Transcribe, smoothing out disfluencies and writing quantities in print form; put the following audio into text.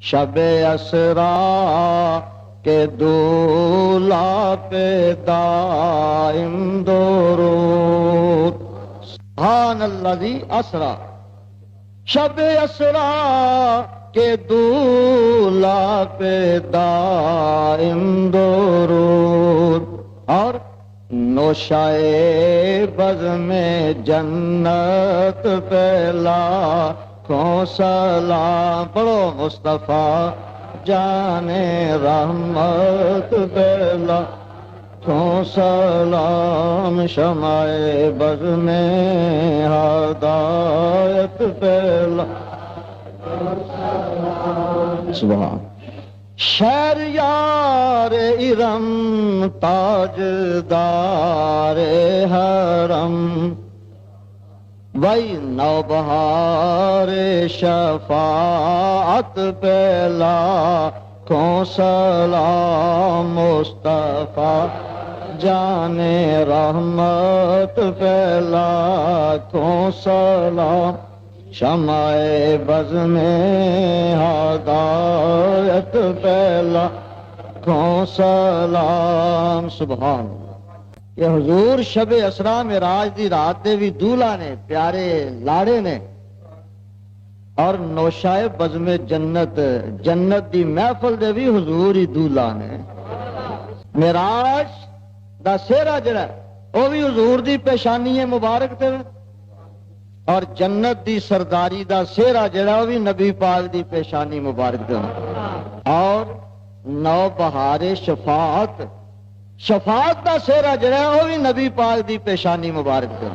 شب اسرا کے دولا پہ دائم درود سبحان الذی اسرا شب اسرا کے دولا پہ دائم درود اور نوشائے بزم جنت پہلا کھوں سلام پڑھو مصطفیٰ جان رحمت پہلا کھوں سلام شمع بزم ہدایت پہلا سبحان شہریار ارم تاجدار حرم وہی نوبہار شفاعت پہلا کھوں سلام مصطفیٰ جان رحمت پہلا کھوں سلام شمع بزم ہدایت پہلا کھوں سلام سبحان اللہ۔ یہ حضور شب اسرا معراج دی رات دے بھی دولہ نے پیارے لاڑے نے اور نوشائے بزم جنت جنت دی محفل دے بھی حضور ہی دولہ نے معراج دا سہرا جڑا وہ بھی حضور دی پیشانی مبارک تے اور جنت دی سرداری دا سہرا جڑا وہ بھی نبی پاک دی پیشانی مبارک تے اور نو بہار شفاعت شفاعت دا سہرا جڑا وہ بھی نبی پاک دی پیشانی مبارک تے